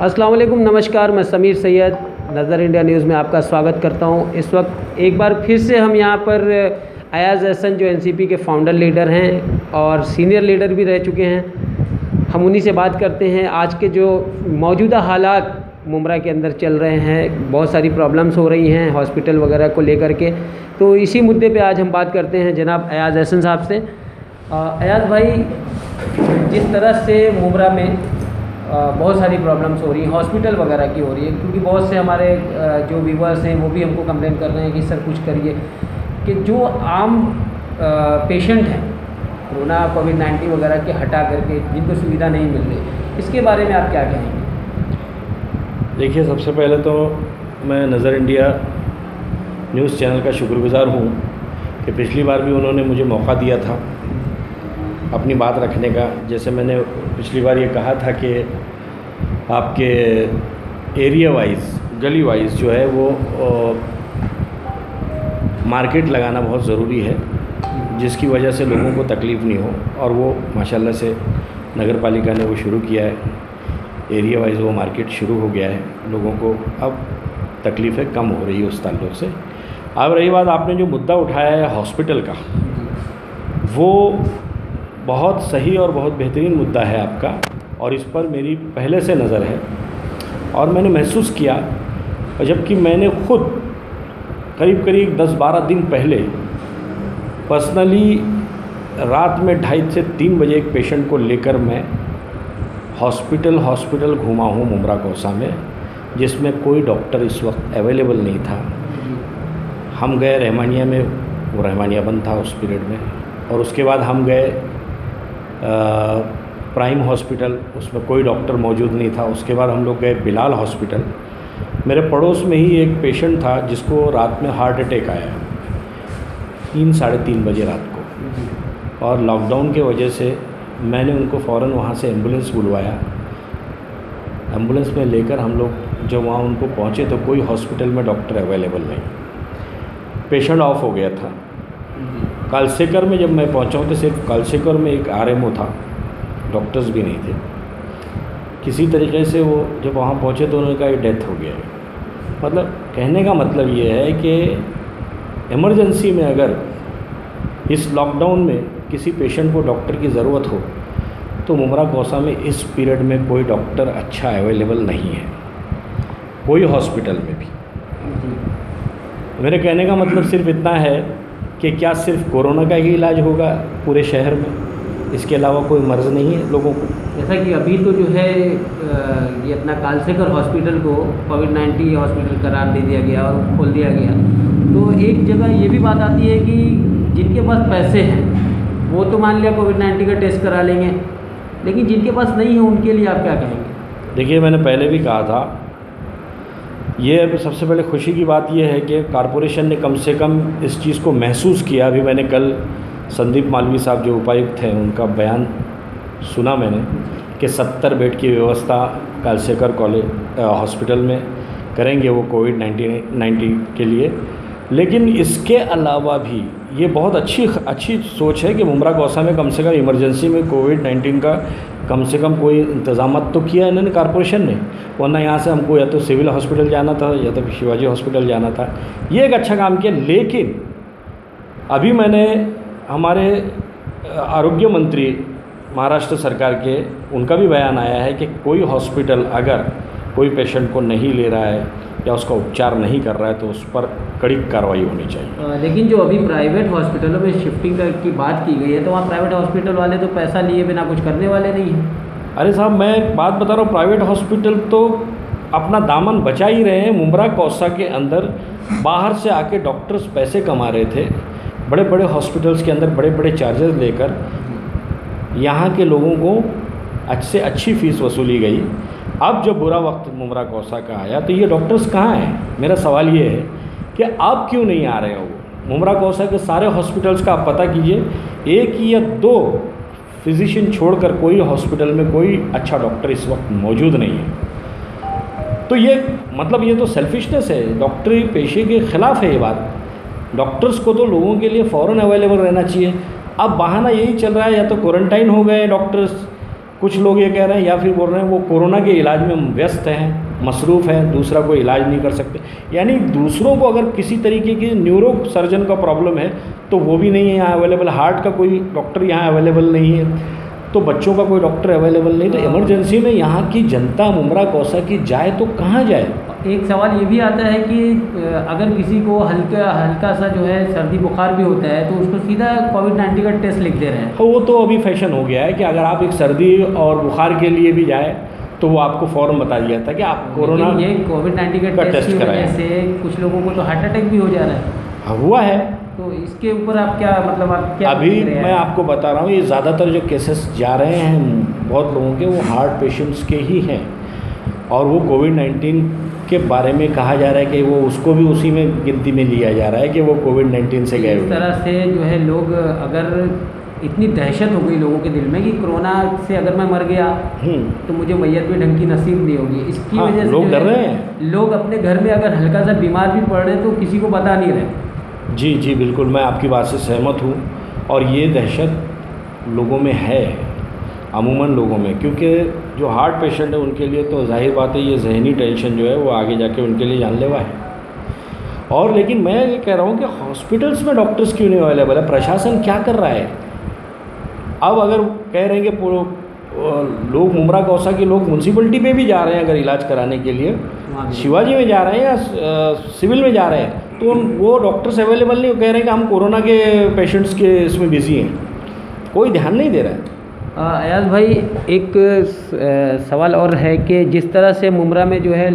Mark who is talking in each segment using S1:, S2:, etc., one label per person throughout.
S1: अस्सलाम वालेकुम, नमस्कार। मैं समीर सैयद नज़र इंडिया न्यूज़ में आपका स्वागत करता हूं। इस वक्त एक बार फिर से हम यहां पर अयाज़ अहसन जो एनसीपी के फाउंडर लीडर हैं और सीनियर लीडर भी रह चुके हैं, हम उन्हीं से बात करते हैं। आज के जो मौजूदा हालात मुमरा के अंदर चल रहे हैं, बहुत सारी प्रॉब्लम्स हो रही हैं हॉस्पिटल वगैरह को लेकर के, तो इसी मुद्दे पे आज हम बात करते हैं जनाब अयाज़ अहसन साहब से। अयाज़ भाई, जिस तरह से मुमरा में बहुत सारी प्रॉब्लम्स हो रही हैं हॉस्पिटल वगैरह की हो रही है, क्योंकि बहुत से हमारे जो व्यूअर्स हैं वो भी हमको कंप्लेन कर रहे हैं कि सर कुछ करिए, कि जो आम पेशेंट हैं कोरोना कोविड-19 वगैरह के हटा करके जिनको सुविधा नहीं मिल रही, इसके बारे में आप क्या कहेंगे?
S2: देखिए, सबसे पहले तो मैं नज़र इंडिया न्यूज़ चैनल का शुक्रगुज़ार हूँ कि पिछली बार भी उन्होंने मुझे मौका दिया था अपनी बात रखने का। जैसे मैंने पिछली बार ये कहा था कि आपके एरिया वाइज, गली वाइज जो है वो मार्केट लगाना बहुत ज़रूरी है, जिसकी वजह से लोगों को तकलीफ़ नहीं हो, और वो माशाल्लाह से नगर पालिका ने वो शुरू किया है। एरिया वाइज वो मार्केट शुरू हो गया है, लोगों को अब तकलीफ़ें कम हो रही है उस ताल्लुक़ से। अब रही बात, आपने जो मुद्दा उठाया है हॉस्पिटल का, वो बहुत सही और बहुत बेहतरीन मुद्दा है आपका, और इस पर मेरी पहले से नज़र है। और मैंने महसूस किया, जबकि मैंने ख़ुद करीब 10-12 दिन पहले पर्सनली रात में 2:30 से 3 बजे एक पेशेंट को लेकर मैं हॉस्पिटल घूमा हूँ मुमरा कोसा में, जिसमें कोई डॉक्टर इस वक्त अवेलेबल नहीं था। हम गए रहमानिया में, वो रहमानिया बंद था उस पीरियड में, और उसके बाद हम गए प्राइम हॉस्पिटल, उसमें कोई डॉक्टर मौजूद नहीं था। उसके बाद हम लोग गए बिलाल हॉस्पिटल। मेरे पड़ोस में ही एक पेशेंट था जिसको रात में हार्ट अटैक आया 3-3:30 बजे रात को, और लॉकडाउन की वजह से मैंने उनको फ़ौरन वहाँ से एम्बुलेंस बुलवाया। एम्बुलेंस में लेकर हम लोग जब वहाँ उनको पहुँचे तो कोई हॉस्पिटल में डॉक्टर अवेलेबल नहीं, पेशेंट ऑफ हो गया था। कालसेकर में जब मैं पहुंचा हूँ तो सिर्फ कालसेकर में एक आरएमओ था, डॉक्टर्स भी नहीं थे। किसी तरीके से वो जब वहाँ पहुँचे तो उन्होंने कहा ये डेथ हो गया है। मतलब कहने का मतलब ये है कि इमरजेंसी में अगर इस लॉकडाउन में किसी पेशेंट को डॉक्टर की ज़रूरत हो तो मुमरा कोसा में इस पीरियड में कोई डॉक्टर अच्छा अवेलेबल नहीं है, कोई हॉस्पिटल में भी। मेरे कहने का मतलब सिर्फ इतना है कि क्या सिर्फ कोरोना का ही इलाज होगा पूरे शहर में, इसके अलावा कोई मर्ज़ नहीं है लोगों को।
S1: जैसा कि अभी तो जो है ये अपना कालसेकर हॉस्पिटल को कोविड-19 हॉस्पिटल करार दे दिया गया और खोल दिया गया, तो एक जगह ये भी बात आती है कि जिनके पास पैसे हैं वो तो मान लिया कोविड-19 का टेस्ट करा लेंगे, लेकिन जिनके पास नहीं है उनके लिए आप क्या कहेंगे?
S2: देखिए, मैंने पहले भी कहा था, ये सबसे पहले खुशी की बात यह है कि कॉरपोरेशन ने कम से कम इस चीज़ को महसूस किया। अभी मैंने कल संदीप मालवी साहब जो उपायुक्त हैं उनका बयान सुना मैंने कि 70 बेड की व्यवस्था कालसेकर कॉलेज हॉस्पिटल में करेंगे वो कोविड-19 के लिए। लेकिन इसके अलावा भी ये बहुत अच्छी सोच है कि मुमरा कोसा में कम से कम इमरजेंसी में कोविड-19 का कम से कम कोई इंतज़ाम तो किया इन्होंने कॉरपोरेशन ने, वरना यहाँ से हमको या तो सिविल हॉस्पिटल जाना था या तो शिवाजी हॉस्पिटल जाना था। ये एक अच्छा काम किया। लेकिन अभी मैंने हमारे आरोग्य मंत्री महाराष्ट्र सरकार के, उनका भी बयान आया है कि कोई हॉस्पिटल अगर कोई पेशेंट को नहीं ले रहा है या उसका उपचार नहीं कर रहा है तो उस पर कड़ी कार्रवाई होनी चाहिए।
S1: लेकिन जो अभी प्राइवेट हॉस्पिटलों में शिफ्टिंग की बात की गई है, तो वहाँ प्राइवेट हॉस्पिटल वाले तो पैसा लिए बिना कुछ करने वाले नहीं हैं।
S2: अरे साहब, मैं बात बता रहा हूँ, प्राइवेट हॉस्पिटल तो अपना दामन बचा ही रहे हैं। मुमरा कोसा के अंदर बाहर से आके डॉक्टर्स पैसे कमा रहे थे, बड़े बड़े हॉस्पिटल्स के अंदर बड़े बड़े चार्जेस लेकर यहाँ के लोगों को अच्छी फ़ीस वसूली गई। अब जब बुरा वक्त मुमरा कोसा का आया तो ये डॉक्टर्स कहाँ हैं? मेरा सवाल ये है कि आप क्यों नहीं आ रहे हो? मुमरा कोसा के सारे हॉस्पिटल्स का आप पता कीजिए, 1 या 2 फिजिशियन छोड़कर कोई हॉस्पिटल में कोई अच्छा डॉक्टर इस वक्त मौजूद नहीं है। तो ये मतलब ये तो सेल्फिशनेस है, डॉक्टरी पेशे के ख़िलाफ़ है ये बात। डॉक्टर्स को तो लोगों के लिए फ़ौरन अवेलेबल रहना चाहिए। अब बहाना यही चल रहा है, या तो क्वारंटाइन हो गए डॉक्टर्स, कुछ लोग ये कह रहे हैं या फिर बोल रहे हैं वो कोरोना के इलाज में व्यस्त हैं, मसरूफ़ हैं, दूसरा कोई इलाज नहीं कर सकते। यानी दूसरों को अगर किसी तरीके की न्यूरो सर्जन का प्रॉब्लम है तो वो भी नहीं है यहाँ अवेलेबल, हार्ट का कोई डॉक्टर यहाँ अवेलेबल नहीं है, तो बच्चों का कोई डॉक्टर अवेलेबल नहीं, तो इमरजेंसी में यहाँ की जनता मुमरा कौसा की जाए तो कहाँ जाए।
S1: एक सवाल ये भी आता है कि अगर किसी को हल्का सा जो है सर्दी बुखार भी होता है तो उसको सीधा कोविड-19 का टेस्ट लिख दे रहे हैं।
S2: वो तो अभी फैशन हो गया है कि अगर आप एक सर्दी और बुखार के लिए भी जाए तो वो आपको फ़ौरन बता दिया था कि आप कोरोना
S1: ये कोविड-19 का टेस्ट की वजह से कुछ लोगों को तो हार्ट अटैक भी हो जा रहा है।
S2: हुआ है।
S1: तो इसके ऊपर आप क्या मतलब आप क्या
S2: अभी मैं आपको बता रहा हूँ, ये ज़्यादातर जो केसेस जा रहे हैं बहुत लोगों के वो हार्ट पेशेंट्स के ही हैं, और वो कोविड-19 के बारे में कहा जा रहा है कि वो उसको भी उसी में गिनती में लिया जा रहा है कि वो कोविड-19 से गए।
S1: इस तरह से जो है लोग, अगर इतनी दहशत हो गई लोगों के दिल में कि कोरोना से अगर मैं मर गया तो मुझे मैयत भी ढंग की नसीब नहीं होगी, इसकी वजह से
S2: लोग डर रहे हैं।
S1: लोग अपने घर में अगर हल्का सा बीमार भी पड़ रहे हैं तो किसी को बता नहीं रहे।
S2: जी जी बिल्कुल, मैं आपकी बात से सहमत हूँ, और ये दहशत लोगों में है, अमूमन लोगों में, क्योंकि जो हार्ट पेशेंट है उनके लिए तो जाहिर बात है ये जहनी टेंशन जो है वो आगे जाके उनके लिए जानलेवा है। और लेकिन मैं ये कह रहा हूँ कि हॉस्पिटल्स में डॉक्टर्स क्यों नहीं अवेलेबल है, प्रशासन क्या कर रहा है। अब अगर कह रहे हैं कि लोग मुमरा कौसा के लोग म्यूनसिपलिटी पे भी जा रहे हैं अगर इलाज कराने के लिए, शिवाजी में जा रहे हैं या सिविल में जा रहे हैं, तो वो डॉक्टर्स अवेलेबल नहीं, कह रहे हैं कि हम कोरोना के पेशेंट्स के इसमें बिजी हैं, कोई ध्यान नहीं दे रहा है।
S1: अयाज भाई, एक सवाल और है कि जिस तरह से मुमरा में जो है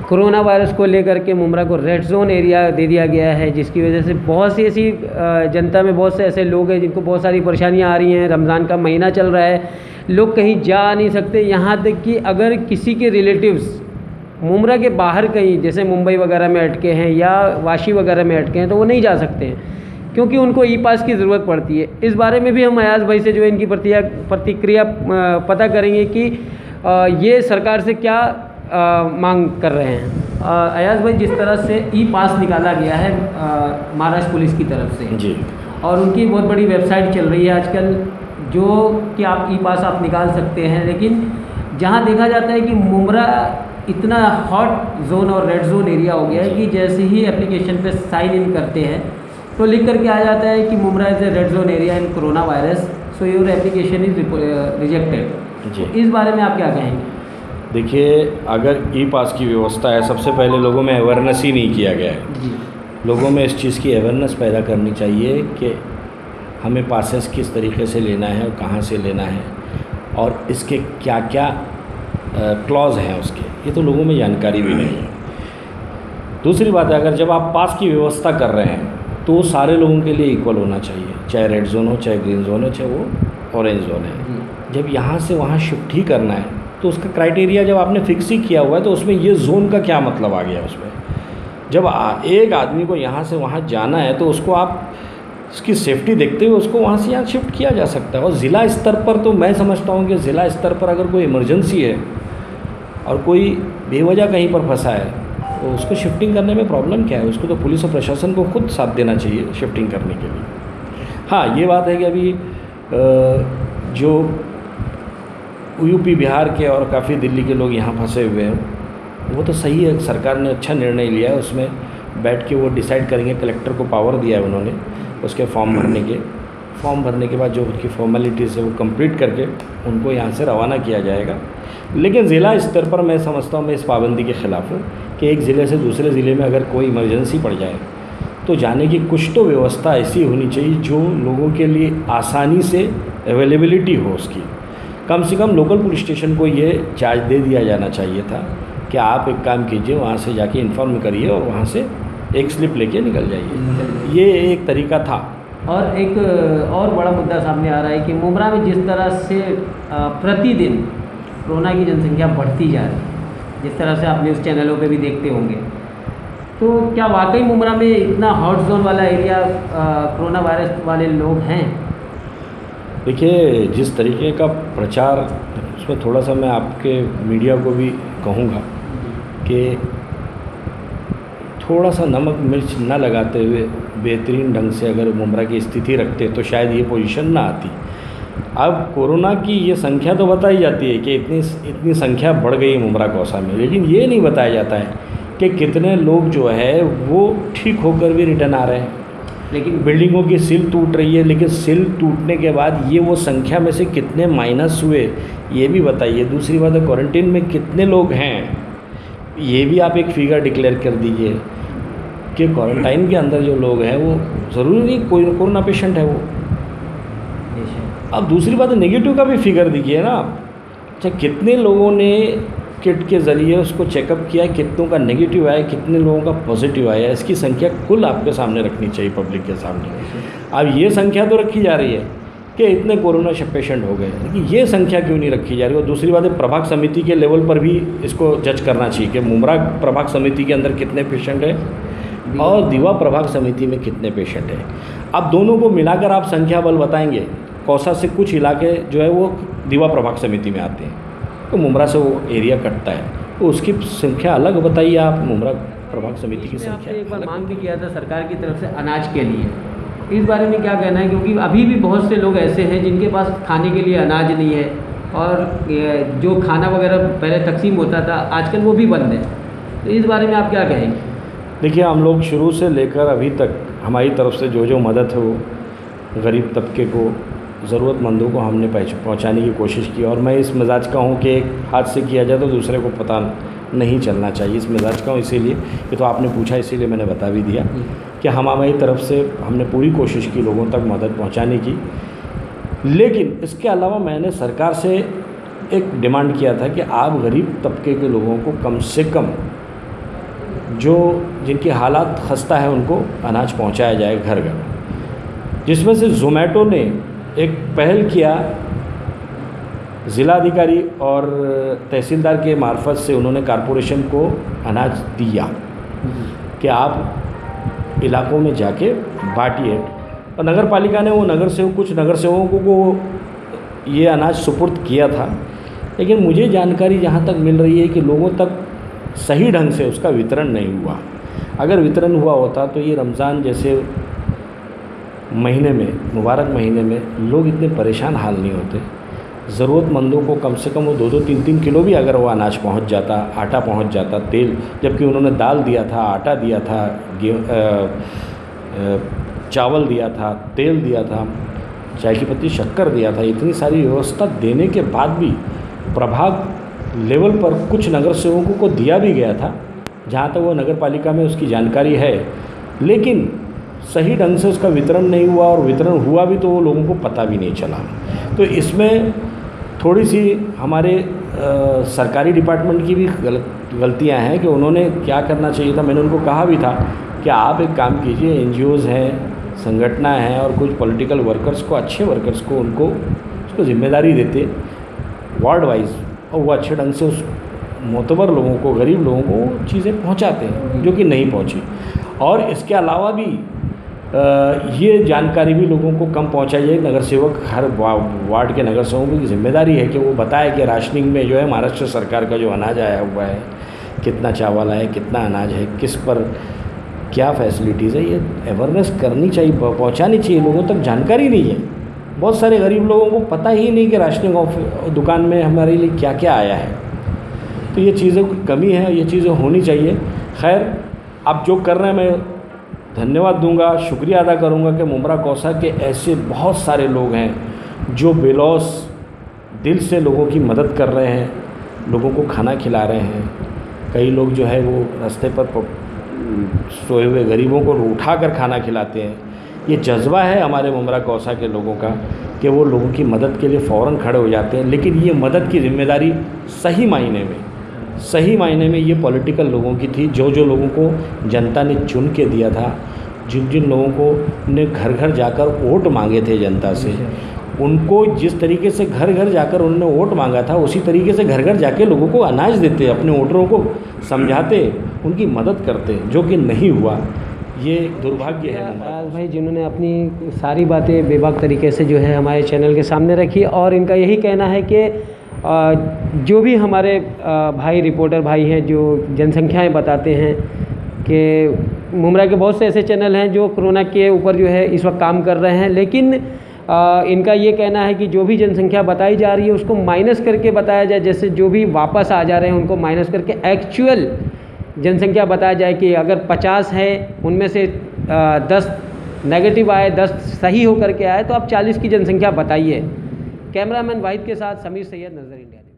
S1: कोरोना वायरस को लेकर के मुमरा को रेड जोन एरिया दे दिया गया है, जिसकी वजह से बहुत सी ऐसी जनता में बहुत से ऐसे लोग हैं जिनको बहुत सारी परेशानियां आ रही हैं। रमज़ान का महीना चल रहा है, लोग कहीं जा नहीं सकते, यहाँ तक कि अगर किसी के रिलेटिव्स मुमरा के बाहर कहीं जैसे मुंबई वगैरह में अटके हैं या वाशी वगैरह में अटके हैं तो वो नहीं जा सकते हैं क्योंकि उनको ई पास की ज़रूरत पड़ती है। इस बारे में भी हम अयाज भाई से जो है इनकी प्रतिक्रिया पता करेंगे कि ये सरकार से क्या मांग कर रहे हैं। अयाज भाई, जिस तरह से ई पास निकाला गया है महाराष्ट्र पुलिस की तरफ से
S2: जी, और
S1: उनकी बहुत बड़ी वेबसाइट चल रही है आजकल जो कि आप ई पास आप निकाल सकते हैं, लेकिन जहाँ देखा जाता है कि मुमरा इतना हॉट जोन और रेड जोन एरिया हो गया है कि जैसे ही एप्लीकेशन पे साइन इन करते हैं तो लिख करके आ जाता है कि Mumbra is a red zone area in corona virus, so your application is rejected.
S2: जी,
S1: इस बारे में आप क्या कहेंगे?
S2: देखिए, अगर ई पास की व्यवस्था है, सबसे पहले लोगों में अवेयरनेस ही नहीं किया गया है।
S1: जी,
S2: लोगों में इस चीज़ की अवेयरनेस पैदा करनी चाहिए कि हमें पासेस किस तरीके से लेना है और कहाँ से लेना है और इसके क्या क्या क्लॉज हैं उसके, ये तो लोगों में जानकारी भी नहीं है। दूसरी बात है, अगर जब आप पास की व्यवस्था कर रहे हैं तो वो सारे लोगों के लिए इक्वल होना चाहिए, चाहे रेड जोन हो, चाहे ग्रीन जोन हो, चाहे वो ऑरेंज जोन है। जब यहाँ से वहाँ शिफ्ट ही करना है तो उसका क्राइटेरिया जब आपने फिक्स ही किया हुआ है तो उसमें ये जोन का क्या मतलब आ गया उसमें। जब एक आदमी को यहाँ से वहाँ जाना है तो उसको आप उसकी सेफ्टी देखते हुए उसको वहाँ से यहाँ शिफ्ट किया जा सकता है। और ज़िला स्तर पर तो मैं समझता हूँ कि ज़िला स्तर पर अगर कोई इमरजेंसी है और कोई बेवजह कहीं पर फंसा है तो उसको शिफ्टिंग करने में प्रॉब्लम क्या है, उसको तो पुलिस और प्रशासन को खुद साथ देना चाहिए शिफ्टिंग करने के लिए। हाँ, ये बात है कि अभी जो यूपी बिहार के और काफ़ी दिल्ली के लोग यहाँ फंसे हुए हैं वो तो सही है, सरकार ने अच्छा निर्णय लिया है, उसमें बैठ के वो डिसाइड करेंगे, कलेक्टर को पावर दिया है उन्होंने उसके फॉर्म भरने के बाद जो उनकी फॉर्मेलिटीज़ है वो कंप्लीट करके उनको यहाँ से रवाना किया जाएगा। लेकिन ज़िला स्तर पर मैं समझता हूँ, मैं इस पाबंदी के ख़िलाफ़ हूँ कि एक ज़िले से दूसरे ज़िले में अगर कोई इमरजेंसी पड़ जाए तो जाने की कुछ तो व्यवस्था ऐसी होनी चाहिए जो लोगों के लिए आसानी से अवेलेबिलिटी हो उसकी। कम से कम लोकल पुलिस स्टेशन को ये चार्ज दे दिया जाना चाहिए था कि आप एक काम कीजिए, वहाँ से जाके इन्फॉर्म करिए और वहाँ से एक स्लिप लेके निकल जाइए। ये एक तरीका था।
S1: और एक और बड़ा मुद्दा सामने आ रहा है कि मुमरा में जिस तरह से प्रतिदिन कोरोना की जनसंख्या बढ़ती जा रही है, जिस तरह से आप न्यूज़ चैनलों पे भी देखते होंगे, तो क्या वाकई मुमरा में इतना हॉट जोन वाला एरिया कोरोना वायरस वाले लोग हैं?
S2: देखिए, जिस तरीके का प्रचार, उसमें थोड़ा सा मैं आपके मीडिया को भी कहूँगा कि थोड़ा सा नमक मिर्च ना लगाते हुए बेहतरीन ढंग से अगर मुमरा की स्थिति रखते तो शायद ये पोजीशन ना आती। अब कोरोना की ये संख्या तो बताई जाती है कि इतनी संख्या बढ़ गई है मुमरा कौसा में, लेकिन ये नहीं बताया जाता है कि कितने लोग जो है वो ठीक होकर भी रिटर्न आ रहे हैं। लेकिन बिल्डिंगों की सिल टूट रही है, लेकिन सिल टूटने के बाद ये वो संख्या में से कितने माइनस हुए ये भी बताइए। दूसरी बात है, क्वारंटीन में कितने लोग हैं ये भी आप एक फिगर डिक्लेयर कर दीजिए कि क्वारंटाइन के अंदर जो लोग हैं वो ज़रूरी नहीं कोई कोरोना पेशेंट है वो। अब दूसरी बात है, नेगेटिव का भी फिगर दीजिए ना। अच्छा, कितने लोगों ने किट के ज़रिए उसको चेकअप किया, कितनों का नेगेटिव आया, कितने लोगों का पॉजिटिव आया, इसकी संख्या कुल आपके सामने रखनी चाहिए, पब्लिक के सामने। अब ये संख्या तो रखी जा रही है कि इतने कोरोना पेशेंट हो गए, लेकिन ये संख्या क्यों नहीं रखी जा रही। और दूसरी बात है, प्रभाग समिति के लेवल पर भी इसको जज करना चाहिए कि मुमरा प्रभाग समिति के अंदर कितने पेशेंट हैं और दीवा प्रभाग समिति में कितने पेशेंट हैं। अब दोनों को मिलाकर आप संख्या बल बताएंगे। कौसा से कुछ इलाके जो है वो दीवा प्रभाग समिति में आते हैं, तो मुमरा से वो एरिया कटता है, तो उसकी संख्या अलग बताइए आप। मुमरा प्रभाग समिति की संख्या
S1: एक बार मांग भी किया था सरकार की तरफ से अनाज के लिए, इस बारे में क्या कहना है? क्योंकि अभी भी बहुत से लोग ऐसे हैं जिनके पास खाने के लिए अनाज नहीं है, और जो खाना वगैरह पहले तकसीम होता था आजकल वो भी बंद है, तो इस बारे में आप क्या कहेंगे?
S2: देखिए, हम लोग शुरू से लेकर अभी तक हमारी तरफ से जो मदद है वो गरीब तबके को, ज़रूरतमंदों को हमने पहुंचाने की कोशिश की। और मैं इस मिजाज का हूं कि एक हाथ से किया जाए तो दूसरे को पता नहीं चलना चाहिए, इस मिजाज का हूँ। इसीलिए ये तो आपने पूछा, इसीलिए मैंने बता भी दिया कि हमारी तरफ से हमने पूरी कोशिश की लोगों तक मदद पहुंचाने की। लेकिन इसके अलावा मैंने सरकार से एक डिमांड किया था कि आप गरीब तबके के लोगों को कम से कम जो जिनकी हालात खस्ता है उनको अनाज पहुंचाया जाए घर घर, जिसमें से ज़ोमैटो ने एक पहल किया। ज़िलाधिकारी और तहसीलदार के मार्फत से उन्होंने कारपोरेशन को अनाज दिया कि आप इलाकों में जाके बांटिए, और नगर पालिका ने कुछ नगर सेवकों को ये अनाज सुपुर्द किया था। लेकिन मुझे जानकारी जहाँ तक मिल रही है कि लोगों तक सही ढंग से उसका वितरण नहीं हुआ। अगर वितरण हुआ होता तो ये रमज़ान जैसे महीने में, मुबारक महीने में लोग इतने परेशान हाल नहीं होते। ज़रूरतमंदों को कम से कम वो 2-2, 3-3 किलो भी अगर वो अनाज पहुंच जाता, आटा पहुंच जाता, तेल, जबकि उन्होंने दाल दिया था, आटा दिया था, चावल दिया था, तेल दिया था, चाय की पत्ती, शक्कर दिया था, इतनी सारी व्यवस्था देने के बाद भी प्रभाग लेवल पर कुछ नगर सेवकों को दिया भी गया था, जहाँ तक वो नगर पालिका में उसकी जानकारी है, लेकिन सही ढंग से उसका वितरण नहीं हुआ, और वितरण हुआ भी तो वो लोगों को पता भी नहीं चला। तो इसमें थोड़ी सी हमारे सरकारी डिपार्टमेंट की भी गलतियां हैं कि उन्होंने क्या करना चाहिए था। मैंने उनको कहा भी था कि आप एक काम कीजिए, एनजीओज़ हैं, संगठना हैं और कुछ पॉलिटिकल वर्कर्स को, अच्छे वर्कर्स को उनको उसको जिम्मेदारी देते वार्ड वाइज, और वो अच्छे ढंग से उस मोतबर लोगों को, गरीब लोगों को चीज़ें पहुंचाते हैं, जो कि नहीं पहुंची। और इसके अलावा भी ये जानकारी भी लोगों को कम पहुंचाई जाए। नगर सेवक, हर वार्ड के नगर सेवकों की जिम्मेदारी है कि वो बताए कि राशनिंग में जो है महाराष्ट्र सरकार का जो अनाज आया हुआ है, कितना चावल है, कितना अनाज है, किस पर क्या फैसिलिटीज़ है, ये अवेयरनेस करनी चाहिए, पहुंचानी चाहिए। लोगों तक जानकारी नहीं है। बहुत सारे गरीब लोगों को पता ही नहीं कि राशनिंग दुकान में हमारे लिए क्या क्या आया है। तो ये चीज़ों की कमी है, ये चीज़ें होनी चाहिए। खैर, आप जो कर रहे हैं मैं धन्यवाद दूंगा, शुक्रिया अदा करूंगा कि मुमरा कौसा के ऐसे बहुत सारे लोग हैं जो बेलौस दिल से लोगों की मदद कर रहे हैं, लोगों को खाना खिला रहे हैं। कई लोग जो है वो रास्ते पर सोए हुए गरीबों को उठाकर खाना खिलाते हैं। ये जज्बा है हमारे मुमरा कौसा के लोगों का कि वो लोगों की मदद के लिए फ़ौरन खड़े हो जाते हैं। लेकिन ये मदद की जिम्मेदारी सही मायने में ये पॉलिटिकल लोगों की थी, जो लोगों को जनता ने चुन के दिया था, जिन लोगों को ने घर घर जाकर वोट मांगे थे जनता से, उनको जिस तरीके से घर घर जाकर उन्होंने वोट मांगा था, उसी तरीके से घर घर जाके लोगों को अनाज देते, अपने वोटरों को समझाते, उनकी मदद करते, जो कि नहीं हुआ। ये दुर्भाग्य है।
S1: अयाज भाई जिन्होंने अपनी सारी बातें बेबाक तरीके से जो है हमारे चैनल के सामने रखी, और इनका यही कहना है कि जो भी हमारे भाई रिपोर्टर भाई हैं जो जनसंख्याएं बताते हैं कि मुमरा के बहुत से ऐसे चैनल हैं जो कोरोना के ऊपर जो है इस वक्त काम कर रहे हैं, लेकिन इनका ये कहना है कि जो भी जनसंख्या बताई जा रही है उसको माइनस करके बताया जाए, जैसे जो भी वापस आ जा रहे हैं उनको माइनस करके एक्चुअल जनसंख्या बताया जाए कि अगर 50 है उनमें से 10 नेगेटिव आए, 10 सही होकर के आए, तो आप 40 की जनसंख्या बताइए। कैमरामैन वाहिद के साथ समीर सैयद, नज़र इंडिया।